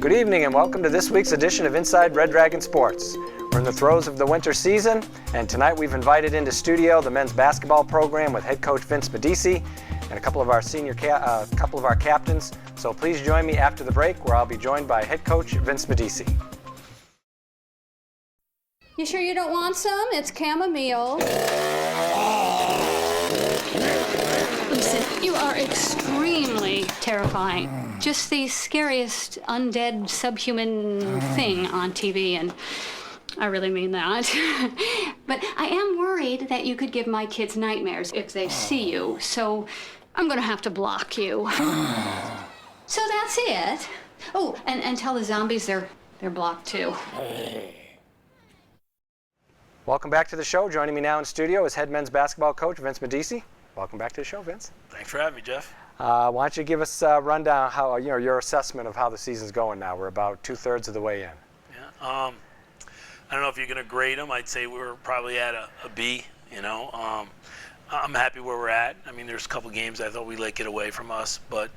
Good evening and welcome to this week's edition of Inside Red Dragon Sports. We're in the throes of the winter season, and tonight we've invited into studio the men's basketball program with head coach Vince Medici and a couple of our captains. So please join me after the break, where I'll be joined by head coach Vince Medici. You sure you don't want some? It's chamomile. Listen, you are extremely terrifying. Just the scariest undead subhuman thing on TV, and I really mean that. But I am worried that you could give my kids nightmares if they see you, so I'm gonna have to block you. So that's it. Oh, and tell the zombies they're blocked too. Welcome back to the show. Joining me now in studio is head men's basketball coach Vince Medici. Welcome back to the show, Vince. Thanks for having me, Jeff. Why don't you give us a rundown how your assessment of how the season's going now? We're about 2/3 of the way in. Yeah. I don't know if you're going to grade them. I'd say we're probably at a B. I'm happy where we're at. I mean, there's a couple games I thought we let get away from us, but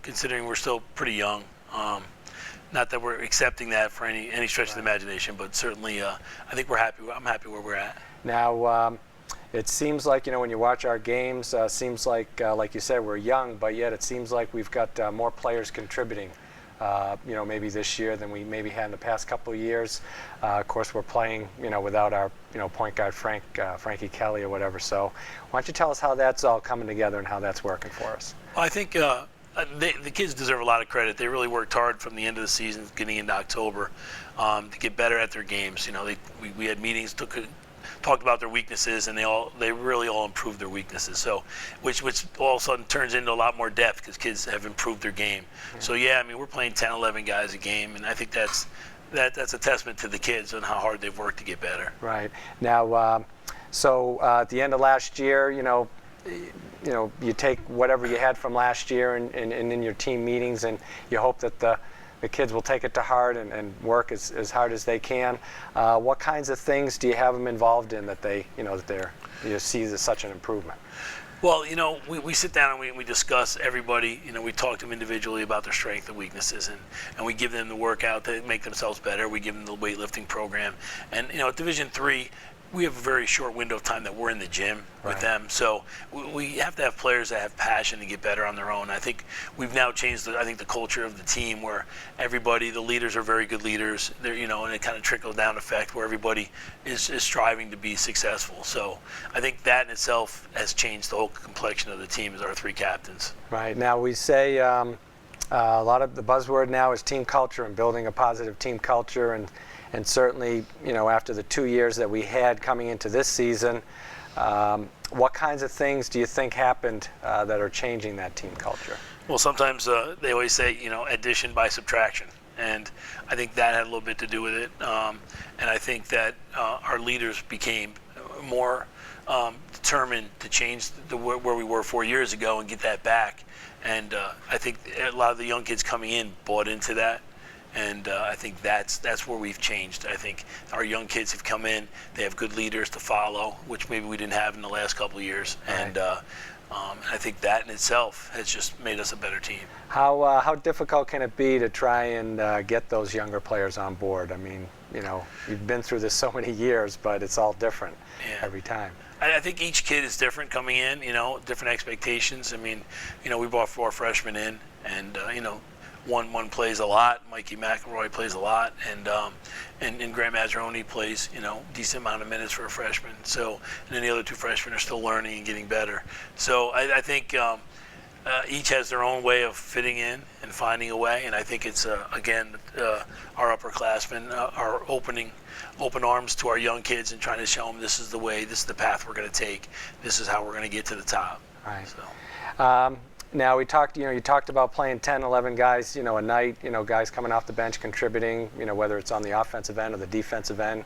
considering we're still pretty young. Not that we're accepting that for any stretch of the imagination, but certainly I think we're happy. I'm happy where we're at. Now, it seems like, when you watch our games, seems like you said, we're young, but yet it seems like we've got more players contributing, maybe this year than we maybe had in the past couple of years. Of course, we're playing, without our, point guard Frankie Kelly or whatever. So why don't you tell us how that's all coming together and how that's working for us? Well, I think the kids deserve a lot of credit. They really worked hard from the end of the season, getting into October, to get better at their games. We had meetings, talked about their weaknesses, and they really all improved their weaknesses. So, which all of a sudden turns into a lot more depth because kids have improved their game. Yeah. So yeah, we're playing 10, 11 guys a game, and I think that's a testament to the kids and how hard they've worked to get better. Right. Now, so at the end of last year, you take whatever you had from last year and in your team meetings, and you hope that the kids will take it to heart and work as hard as they can. What kinds of things do you have them involved in that they, see as such an improvement? Well, we sit down and we discuss everybody. We talk to them individually about their strengths and weaknesses, and we give them the workout to make themselves better. We give them the weightlifting program. And, at Division III, we have a very short window of time that we're in the gym with them. So we have to have players that have passion to get better on their own. I think we've now changed the culture of the team where the leaders are very good leaders. They're, and it kind of trickles down effect where everybody is striving to be successful. So I think that in itself has changed the whole complexion of the team as our three captains. Right. Now we say a lot of the buzzword now is team culture and building a positive team culture, and certainly, after the 2 years that we had coming into this season, what kinds of things do you think happened that are changing that team culture? Well, sometimes they always say, addition by subtraction. And I think that had a little bit to do with it. And I think that our leaders became more determined to change where we were 4 years ago and get that back. And I think a lot of the young kids coming in bought into that. And I think that's where we've changed. I think our young kids have come in. They have good leaders to follow, which maybe we didn't have in the last couple of years. Right. And I think that in itself has just made us a better team. How difficult can it be to try and get those younger players on board? I mean, you've been through this so many years, but it's all different every time. I think each kid is different coming in, different expectations. I mean, we brought 4 freshmen in, and, one plays a lot. Mikey McElroy plays a lot, and Grant Mazzaroni plays decent amount of minutes for a freshman. So, and then the other 2 freshmen are still learning and getting better. So I think each has their own way of fitting in and finding a way. And I think it's again our upperclassmen are open arms to our young kids and trying to show them this is the way, this is the path we're going to take, this is how we're going to get to the top. Right. So. Now we talked, you talked about playing 10, 11 guys, a night, guys coming off the bench contributing, whether it's on the offensive end or the defensive end,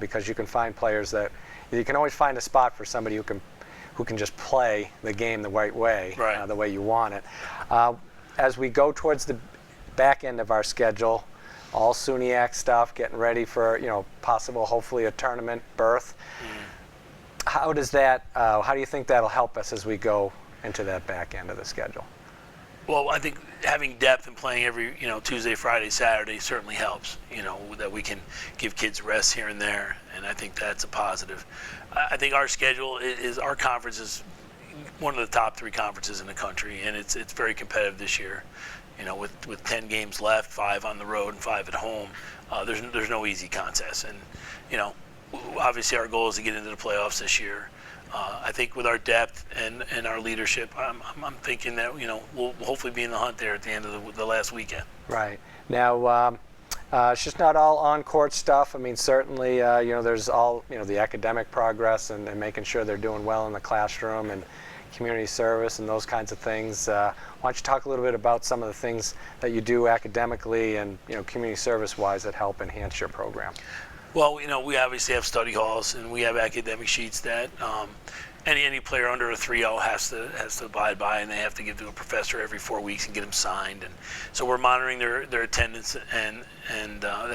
because you can find players that you can always find a spot for somebody who can just play the game the right way, the way you want it. As we go towards the back end of our schedule, all SUNY stuff, getting ready for, possible, hopefully a tournament berth. How do you think that'll help us as we go into that back end of the schedule? Well, I think having depth and playing every, Tuesday, Friday, Saturday certainly helps, that we can give kids rest here and there, and I think that's a positive. I think our schedule our conference is one of the top 3 conferences in the country, and it's very competitive this year. With 10 games left, 5 on the road and 5 at home, there's no easy contest. And, obviously our goal is to get into the playoffs this year. I think with our depth and our leadership, I'm thinking that, we'll hopefully be in the hunt there at the end of the last weekend. Right. Now, it's just not all on-court stuff. I mean, certainly, there's all, the academic progress and making sure they're doing well in the classroom and community service and those kinds of things. Why don't you talk a little bit about some of the things that you do academically and, community service-wise that help enhance your program? Well, we obviously have study halls and we have academic sheets that any player under a 3.0 has to abide by, and they have to give to a professor every 4 weeks and get them signed. And so we're monitoring their attendance and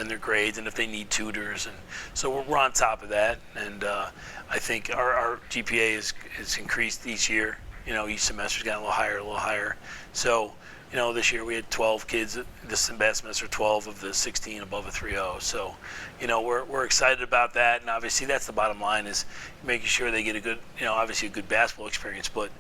their grades, and if they need tutors, and so we're on top of that. And I think our GPA is increased each year. Each semester's gotten a little higher. So this year we had 12 kids. This past semester, 12 of the 16 above a 3.0. So, we're excited about that, and obviously that's the bottom line, is making sure they get a good, obviously a good basketball experience, but,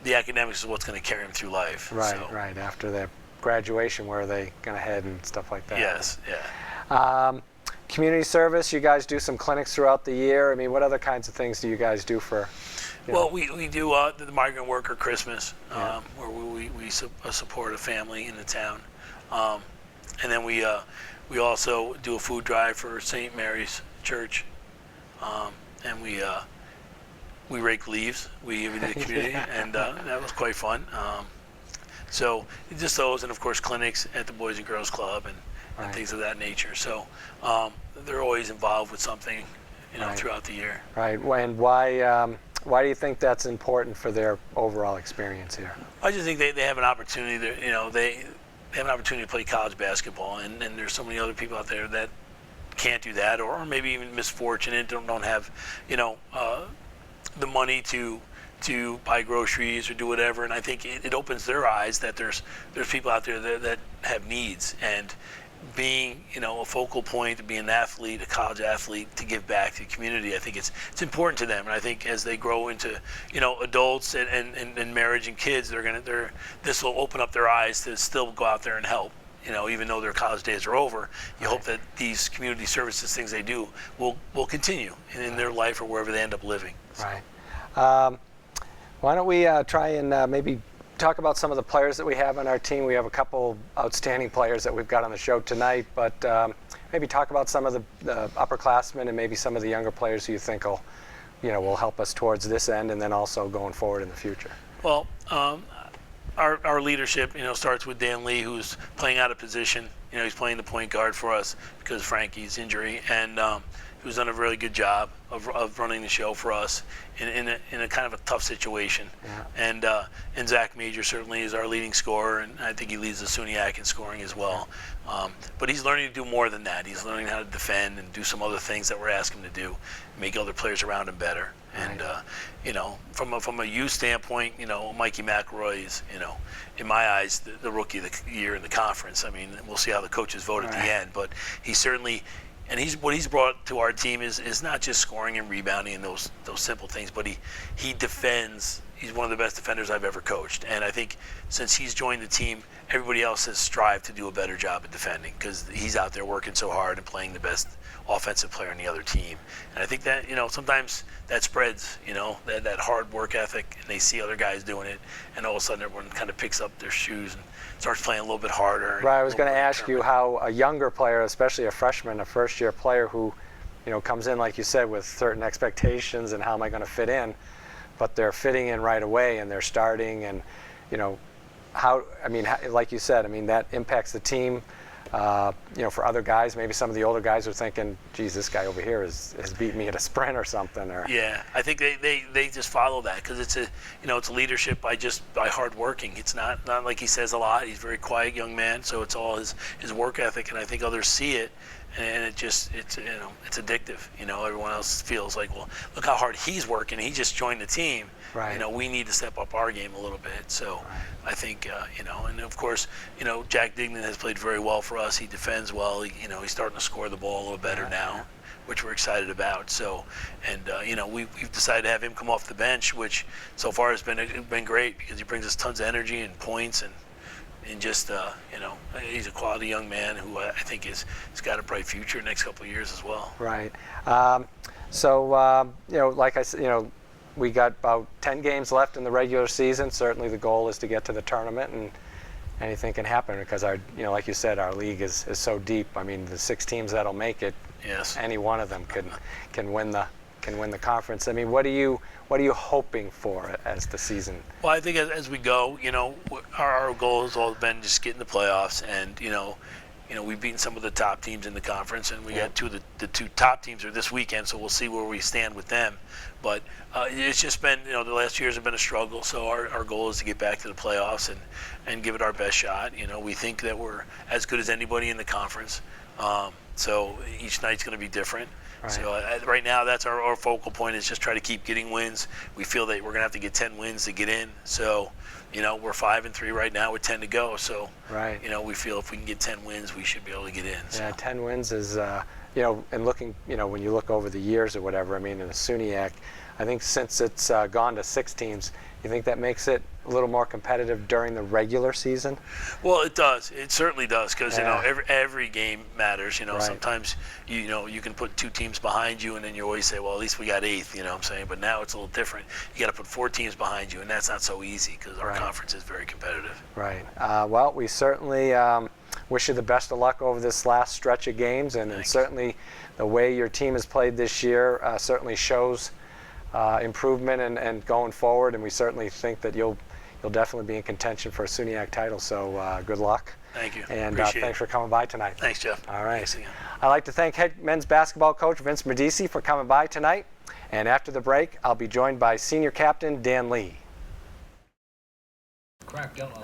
the academics is what's going to carry them through life. Right, so. right. After their graduation, where are they going to head and stuff like that? Yes, yeah. Community service, you guys do some clinics throughout the year. I mean, what other kinds of things do you guys do for? Well, we do the Migrant Worker Christmas, where we support a family in the town, and then we also do a food drive for St. Mary's Church, and we rake leaves. We did the community, and that was quite fun. So just those, and of course clinics at the Boys and Girls Club and things of that nature. So they're always involved with something, throughout the year. Right, and why do you think that's important for their overall experience here? I just think they have an opportunity. They have an opportunity to play college basketball, and there's so many other people out there that can't do that, or maybe even misfortunate, don't have, the money to buy groceries or do whatever. And I think it opens their eyes that there's people out there that have needs, and being, a focal point, to be an athlete, a college athlete, to give back to the community, I think it's important to them. And I think as they grow into, adults and marriage and kids, this will open up their eyes to still go out there and help. Even though their college days are over, you hope that these community services, things they do, will continue in their life or wherever they end up living. So. Right. Why don't we try and maybe talk about some of the players that we have on our team. We have a couple outstanding players that we've got on the show tonight, but maybe talk about some of the upperclassmen and maybe some of the younger players who you think will help us towards this end, and then also going forward in the future. Well, our leadership, starts with Dan Lee, who's playing out of position. He's playing the point guard for us because of Frankie's injury, and who's done a really good job of running the show for us in a kind of a tough situation. Yeah. And Zach Major certainly is our leading scorer, and I think he leads the SUNY in scoring as well. But he's learning to do more than that. He's learning how to defend and do some other things that we're asking him to do, make other players around him better. And from a youth standpoint, Mikey McElroy is, in my eyes, the rookie of the year in the conference. I mean, we'll see how the coaches vote at the end, but he certainly. And what he's brought to our team is not just scoring and rebounding and those simple things, but he defends. He's one of the best defenders I've ever coached. And I think since he's joined the team, everybody else has strived to do a better job at defending, because he's out there working so hard and playing the best offensive player on the other team. And I think that, sometimes that spreads, that hard work ethic, and they see other guys doing it, and all of a sudden everyone kind of picks up their shoes and starts playing a little bit harder. Right, I was going to ask you how a younger player, especially a freshman, a first-year player who, comes in, like you said, with certain expectations and how am I going to fit in, but they're fitting in right away and they're starting, and, like you said, that impacts the team. For other guys, maybe some of the older guys are thinking, geez, this guy over here has beat me at a sprint or something. Or yeah, I think they just follow that, because it's a leadership by hard working. It's not like he says a lot. He's a very quiet young man, so it's all his work ethic, and I think others see it, and it's addictive. Everyone else feels like, well, look how hard he's working. He just joined the team. Right. We need to step up our game a little bit. So I think, and of course, Jack Dignan has played very well for us. He defends well. He's starting to score the ball a little better now, which we're excited about. So, and we've decided to have him come off the bench, which so far has been great because he brings us tons of energy and points and just he's a quality young man who I think has got a bright future next couple of years as well. Right. Like I said, we got about 10 games left in the regular season. Certainly the goal is to get to the tournament, and anything can happen because like you said, our league is so deep. I mean, the 6 teams that'll make it, yes, any one of them can win the conference. I mean, what are you hoping for as the season? Well, I think as we go, our goal has all been just get in the playoffs, and we've beaten some of the top teams in the conference, and we got the two top teams are this weekend, so we'll see where we stand with them. But it's just been, the last years have been a struggle, so our goal is to get back to the playoffs and give it our best shot. We think that we're as good as anybody in the conference, so each night's going to be different. Right. So right now, that's our focal point is just try to keep getting wins. We feel that we're going to have to get 10 wins to get in. So, we're 5-3 right now with 10 to go. So, right. We feel if we can get 10 wins, we should be able to get in. So. Yeah, 10 wins is, and looking, when you look over the years or whatever, I mean, in the SUNY, I think since it's gone to 6 teams, you think that makes it a little more competitive during the regular season? Well, it does. It certainly does because every game matters. Right. Sometimes you can put 2 teams behind you, and then you always say, well, at least we got 8th. You know what I'm saying? But now it's a little different. You got to put 4 teams behind you, and that's not so easy because our conference is very competitive. Right. Well, we certainly wish you the best of luck over this last stretch of games, and certainly the way your team has played this year certainly shows improvement and going forward, and we certainly think that you'll definitely be in contention for a SUNY title. So good luck. Thank you. And thanks for coming by tonight. Thanks, Geoff. All right. Thanks again. I'd like to thank head men's basketball coach Vince Medici for coming by tonight. And after the break, I'll be joined by senior captain Dan Lee. Cracked out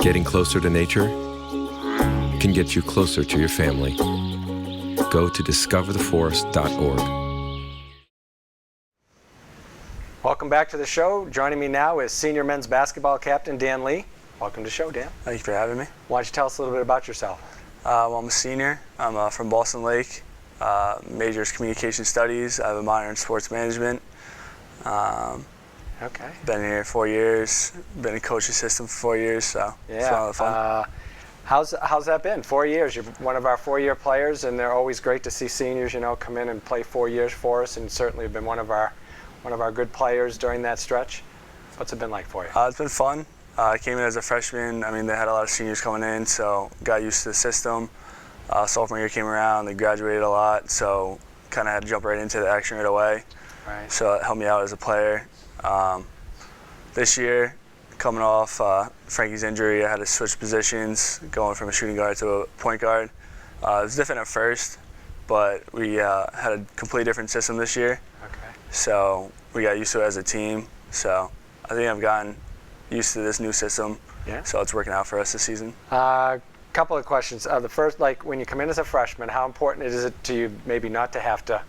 Getting closer to nature can get you closer to your family. Go to discovertheforest.org. Welcome back to the show. Joining me now is senior men's basketball captain Dan Lee. Welcome to the show, Dan. Thank you for having me. Why don't you tell us a little bit about yourself? Well, I'm a senior. I'm from Boston Lake. Major is communication studies. I have a minor in sports management. Okay. Been here 4 years. Been in coaching system for 4 years, so it's a lot of fun. How's that been? 4 years. You're one of our 4-year players, and they're always great to see seniors, come in and play 4 years for us, and certainly have been one of our good players during that stretch. What's it been like for you? It's been fun. I came in as a freshman. I mean, they had a lot of seniors coming in, so got used to the system. Sophomore year came around, they graduated a lot, so kind of had to jump right into the action right away. Right. So it helped me out as a player. This year, coming off Frankie's injury, I had to switch positions, going from a shooting guard to a point guard. It was different at first, but we had a completely different system this year. Okay. So we got used to it as a team. So I think I've gotten used to this new system. Yeah. So it's working out for us this season. Couple of questions. The first, when you come in as a freshman, how important is it to you maybe not to have to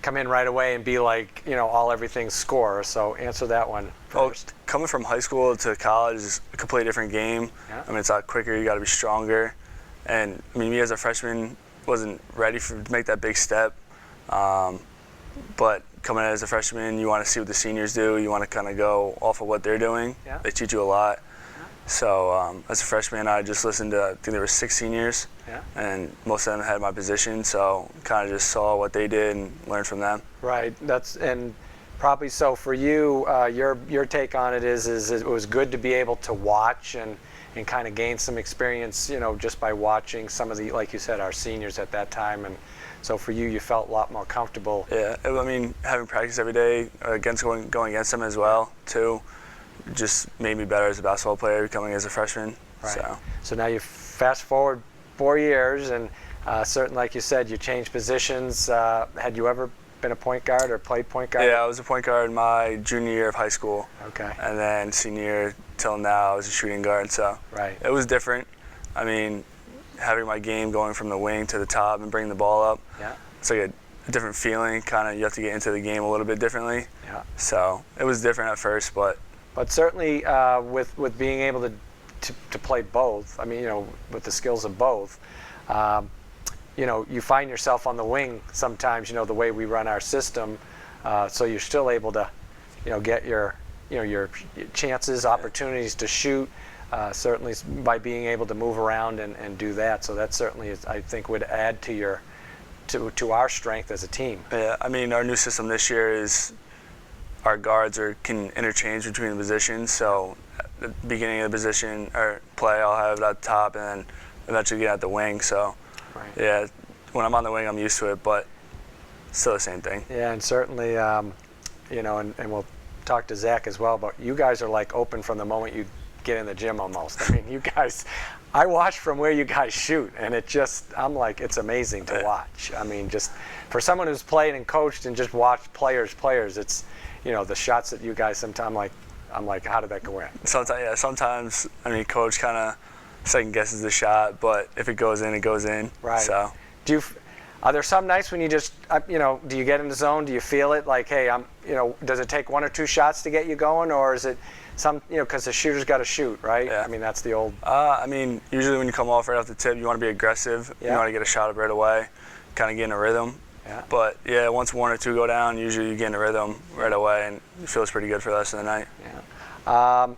come in right away and be all everything score? So answer that one first. Well, coming from high school to college is a completely different game. Yeah. I mean, it's a lot quicker. You got to be stronger. And I mean, me as a freshman wasn't ready to make that big step. But coming in as a freshman, you want to see what the seniors do. You want to kind of go off of what they're doing. Yeah. They teach you a lot. So as a freshman, I just listened to, I think there were 6 seniors, and most of them had my position, so kind of just saw what they did and learned from them. Right. And probably so for you, your take on it is it was good to be able to watch and kind of gain some experience, just by watching some of the, like you said, our seniors at that time. And so for you, you felt a lot more comfortable. Yeah. I mean, having practice every day going against them as well, too. just made me better as a basketball player coming as a freshman. Right. So now you fast forward 4 years, and certainly, like you said, you changed positions. Had you ever been a point guard or played point guard? Yeah, I was a point guard my junior year of high school. Okay. And then senior year till now, I was a shooting guard. So right. It was different. I mean, having my game going from the wing to the top and bringing the ball up. Yeah. It's like a different feeling. Kind of, you have to get into the game a little bit differently. Yeah. So it was different at first, but certainly with being able to play both, I mean, you know, with the skills of both, you know, you find yourself on the wing sometimes, you know, the way we run our system, so you're still able to, you know, get your chances, opportunities to shoot, certainly by being able to move around and do that. So that certainly is, I think, would add to to our strength as a team. Yeah, I mean, our new system this year is our guards can interchange between the positions. So at the beginning of the position or play, I'll have it at the top, and then eventually get at the wing. So right. Yeah, when I'm on the wing, I'm used to it, but still the same thing. Yeah, and certainly, you know, and we'll talk to Zach as well, but you guys are like open from the moment you get in the gym almost. I mean, you guys, I watch from where you guys shoot, and it just, I'm like, it's amazing to watch. I mean, just for someone who's played and coached and just watched players, it's, you know, the shots that you guys sometimes, I'm like, how did that go in? Sometimes, I mean, coach kind of second guesses the shot, but if it goes in, it goes in. Right. So. Are there some nights when you just, you know, do you get in the zone? Do you feel it? Like, hey, you know, does it take 1 or 2 shots to get you going, or is it some, you know, because the shooter's got to shoot, right? Yeah. I mean, that's the old. I mean, usually when you come off right off the tip, you want to be aggressive. Yeah. You want to get a shot up right away, kind of get in a rhythm. Yeah. But yeah, once 1 or 2 go down, usually you get in a rhythm right away, and it feels pretty good for the rest of the night. Yeah.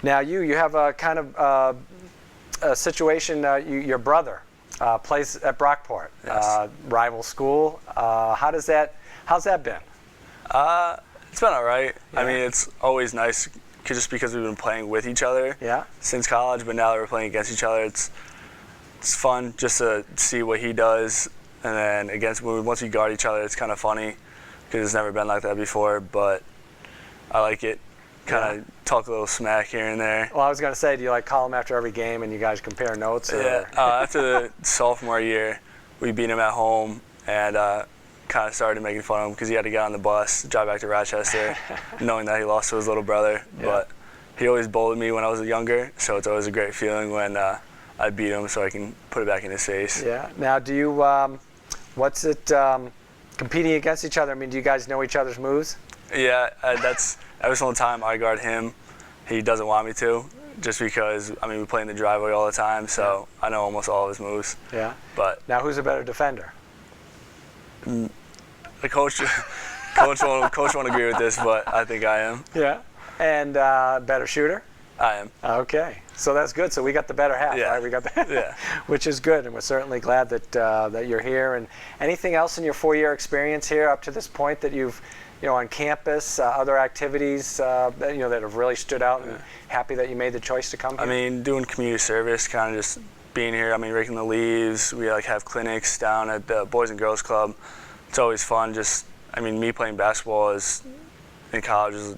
Now you have a kind of a situation. Your brother plays at Brockport, Yes. rival school. How's that been? It's been all right. Yeah. I mean, it's always nice just because we've been playing with each other since college, but now that we're playing against each other, it's fun just to see what he does, and then once we guard each other, it's kind of funny because it's never been like that before, but I like it. Kind of talk a little smack here and there. Well, I was going to say, do you like call him after every game and you guys compare notes? Or? Yeah. After the sophomore year, we beat him at home and kind of started making fun of him because he had to get on the bus, drive back to Rochester, knowing that he lost to his little brother. Yeah. But he always bullied me when I was younger, so it's always a great feeling when I beat him so I can put it back in his face. Yeah. Now, do you, what's it, competing against each other? I mean, do you guys know each other's moves? Yeah, that's every single time I guard him, he doesn't want me to, just because, I mean, we play in the driveway all the time, so I know almost all of his moves. Yeah. But now, who's a better defender? The coach won't agree with this, but I think I am. Yeah. And better shooter? I am. Okay. So that's good. So we got the better half, Yeah. right? We got that. Yeah. Which is good, and we're certainly glad that that you're here. And anything else in your 4-year experience here up to this point that you've, you know, on campus, other activities that, you know, that have really stood out, and happy that you made the choice to come here? I mean, doing community service, kind of just being here. I mean, raking the leaves. We have clinics down at the Boys and Girls Club. It's always fun. Just, I mean, me playing basketball in college is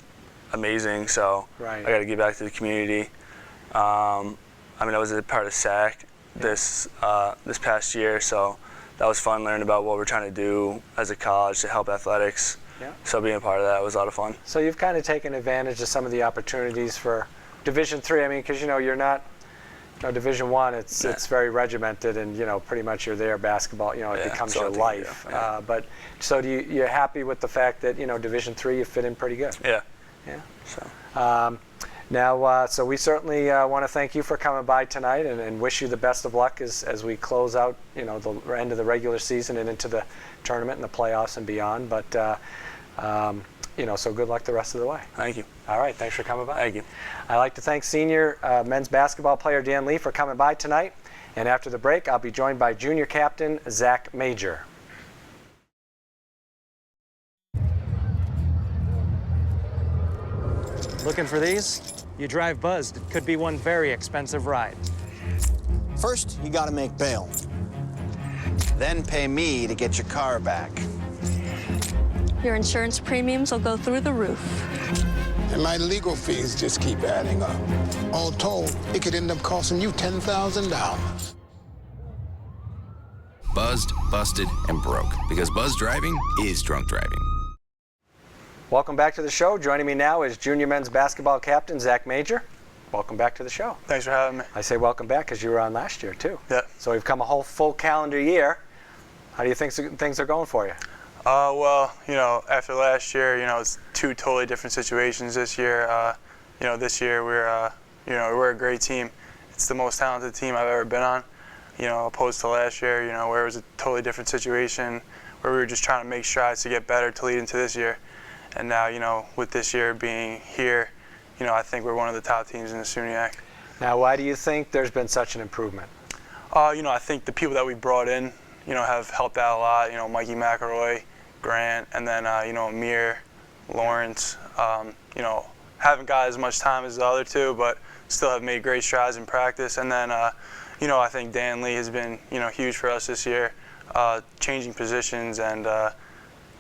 amazing. So right. I got to give back to the community. I mean, I was a part of SAC this past year, so that was fun learning about what we're trying to do as a college to help athletics. Yeah. So being a part of that was a lot of fun. So you've kind of taken advantage of some of the opportunities for Division III. I mean, because, you know, you're not, you know, Division I. It's very regimented, and, you know, pretty much you're there. Basketball, you know, it becomes your life. Yeah. But so you're happy with the fact that, you know, Division III, you fit in pretty good. Yeah. Yeah. So. Now, so we certainly want to thank you for coming by tonight, and wish you the best of luck as we close out, you know, the end of the regular season and into the tournament and the playoffs and beyond. But you know, so good luck the rest of the way. Thank you. All right, thanks for coming by. Thank you. I'd like to thank senior men's basketball player Dan Lee for coming by tonight. And after the break, I'll be joined by junior captain Zach Major. Looking for these? You drive buzzed. It could be one very expensive ride. First, you gotta make bail. Then pay me to get your car back. Your insurance premiums will go through the roof. And my legal fees just keep adding up. All told, it could end up costing you $10,000. Buzzed, busted, and broke. Because buzz driving is drunk driving. Welcome back to the show. Joining me now is junior men's basketball captain Zach Major. Welcome back to the show. Thanks for having me. I say welcome back because you were on last year too. Yeah. So we've come a whole full calendar year. How do you think things are going for you? Well, after last year, it's two totally different situations this year. This year we're a great team. It's the most talented team I've ever been on. Opposed to last year, where it was a totally different situation, where we were just trying to make strides to get better to lead into this year. And now, with this year being here, I think we're one of the top teams in the SUNY. Now, why do you think there's been such an improvement? I think the people that we brought in, have helped out a lot. Mikey McElroy, Grant, and then, Amir, Lawrence. Haven't got as much time as the other two, but still have made great strides in practice. And then, I think Dan Lee has been, huge for us this year, changing positions, and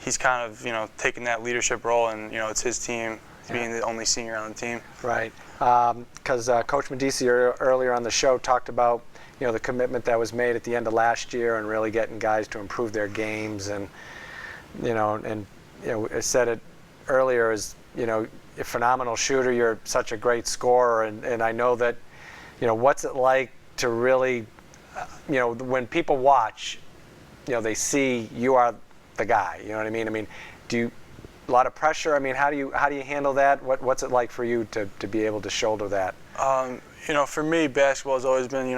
he's kind of, taking that leadership role, and, it's his team, being the only senior on the team. Right. Because Coach Medici earlier on the show talked about, the commitment that was made at the end of last year and really getting guys to improve their games, and, I said it earlier as, a phenomenal shooter, you're such a great scorer, and I know that, what's it like to really, when people watch, they see you are the guy. You know what I mean? I mean, a lot of pressure? I mean, how do you handle that? What's it like for you to be able to shoulder that? For me, basketball has always been,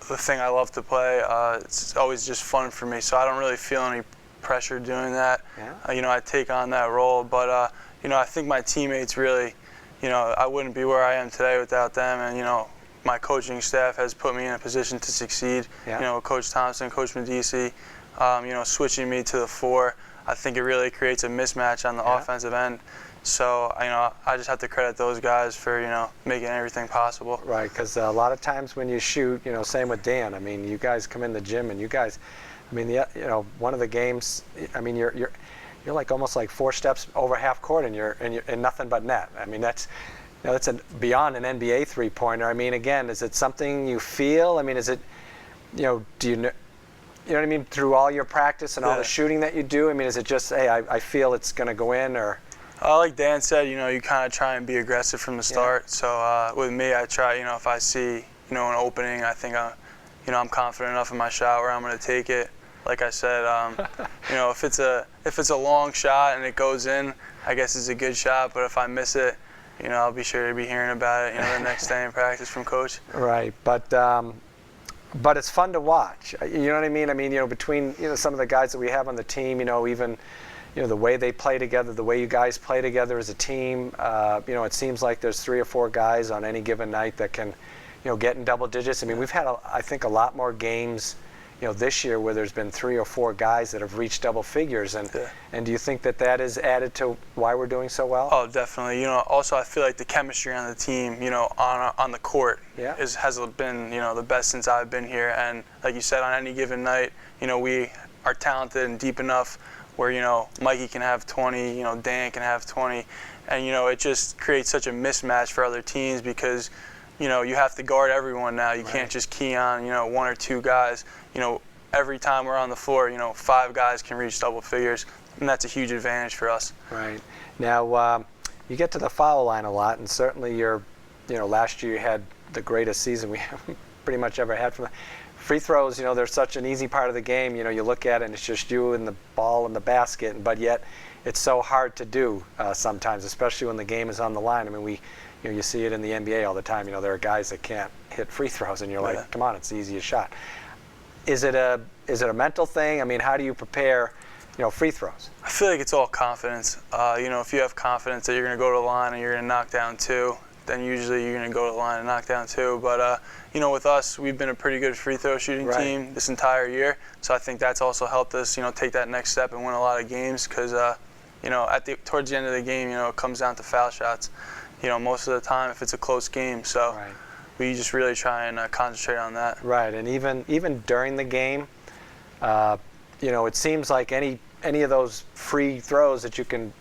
the thing I love to play. It's always just fun for me, so I don't really feel any pressure doing that. Yeah. I take on that role, but I think my teammates really, I wouldn't be where I am today without them, and my coaching staff has put me in a position to succeed. Yeah. Coach Thompson, Coach Medici, switching me to the 4. I think it really creates a mismatch on the offensive end. So, I just have to credit those guys for, making everything possible. Right, because a lot of times when you shoot, same with Dan. I mean, you guys come in the gym and you guys, I mean, one of the games, I mean, you're like almost like 4 steps over half court and you're nothing but net. I mean, that's beyond an NBA three-pointer. I mean, again, is it something you feel? I mean, is it, do you know? You know what I mean? Through all your practice and all the shooting that you do, I mean, is it just, hey, I feel it's going to go in, or? Like Dan said, you kind of try and be aggressive from the start. Yeah. So with me, I try, if I see, an opening, I think I'm confident enough in my shot where I'm going to take it. Like I said, if it's a long shot and it goes in, I guess it's a good shot. But if I miss it, I'll be sure to be hearing about it, the next day in practice from Coach. Right, but it's fun to watch. You know what I mean? I mean, between some of the guys that we have on the team, even the way they play together, the way you guys play together as a team. It seems like there's 3 or 4 guys on any given night that can, get in double digits. I mean, we've had I think a lot more games, this year where there's been 3 or 4 guys that have reached double figures. And do you think that is added to why we're doing so well? Oh, definitely. Also, I feel like the chemistry on the team, on the court has been, the best since I've been here. And like you said, on any given night, we are talented and deep enough where, Mikey can have 20, Dan can have 20. And, it just creates such a mismatch for other teams because, you have to guard everyone now. You can't just key on, 1 or 2 guys. Every time we're on the floor, 5 guys can reach double figures, and that's a huge advantage for us. Right. Now, you get to the foul line a lot, and certainly last year you had the greatest season we pretty much ever had from the free throws. They're such an easy part of the game. You look at it and it's just you and the ball and the basket, but yet it's so hard to do sometimes, especially when the game is on the line. I mean, you see it in the NBA all the time. There are guys that can't hit free throws, and you're like, come on, it's the easiest shot. Is it a mental thing? I mean, how do you prepare, free throws? I feel like it's all confidence. If you have confidence that you're going to go to the line and you're going to knock down 2, then usually you're going to go to the line and knock down 2. But, with us, we've been a pretty good free throw shooting team this entire year. So I think that's also helped us, take that next step and win a lot of games because, towards the end of the game, it comes down to foul shots. Most of the time if it's a close game. So we just really try and concentrate on that. Right, and even during the game, it seems like any of those free throws that you can,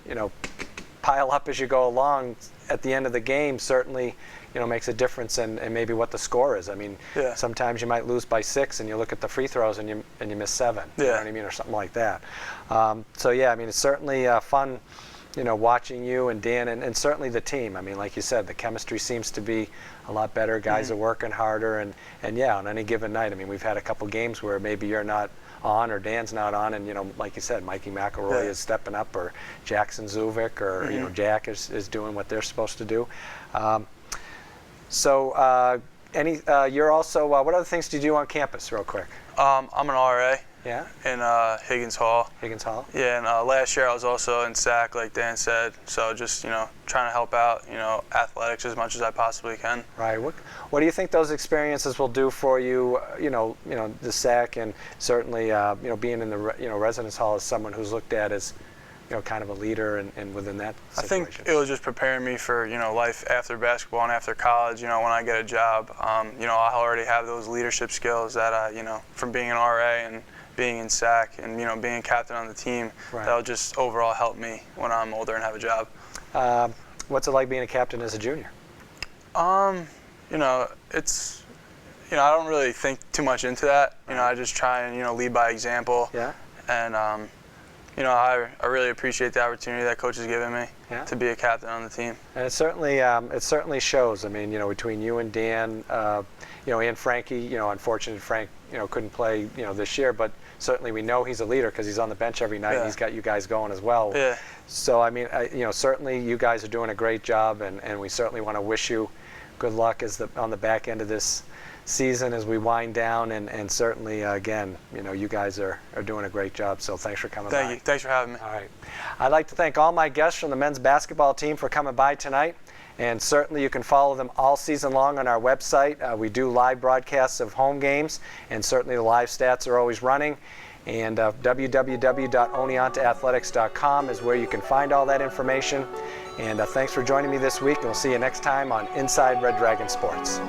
pile up as you go along, at the end of the game certainly, makes a difference in maybe what the score is. I mean, sometimes you might lose by 6 and you look at the free throws and you miss 7. You know what I mean, or something like that. So yeah, I mean, it's certainly fun, watching you and Dan and certainly the team. I mean, like you said, the chemistry seems to be a lot better. Guys are working harder and yeah, on any given night. I mean, we've had a couple games where maybe you're not on or Dan's not on, and like you said, Mikey McElroy is stepping up, or Jackson Zuvik, or Jack is doing what they're supposed to do. So you're also what other things do you do on campus, real quick? I'm an RA. Yeah. In Higgins Hall. Higgins Hall. Yeah, and last year I was also in SAC, like Dan said. So just trying to help out athletics as much as I possibly can. Right. What do you think those experiences will do for you? The SAC, and certainly being in the residence hall as someone who's looked at as kind of a leader and within that situation. I think it was just preparing me for life after basketball and after college. When I get a job, I already have those leadership skills that from being an RA and being in SAC and being captain on the team. Right. That'll just overall help me when I'm older and have a job. What's it like being a captain as a junior? It's I don't really think too much into that. I just try and lead by example. Yeah. And I really appreciate the opportunity that coach has given me to be a captain on the team. And it certainly shows. I mean, between you and Dan, and Frankie, unfortunately Frank, couldn't play, this year, but certainly we know he's a leader because he's on the bench every night and he's got you guys going as well. Yeah. So, I mean, certainly you guys are doing a great job, and we certainly want to wish you good luck on the back end of this season as we wind down, and certainly again, you guys are doing a great job, so thanks for coming by. Thank you. Thanks for having me. All right. I'd like to thank all my guests from the men's basketball team for coming by tonight, and certainly you can follow them all season long on our website. We do live broadcasts of home games, and certainly the live stats are always running, and www.oneontaathletics.com is where you can find all that information. And thanks for joining me this week, and we'll see you next time on Inside Red Dragon Sports.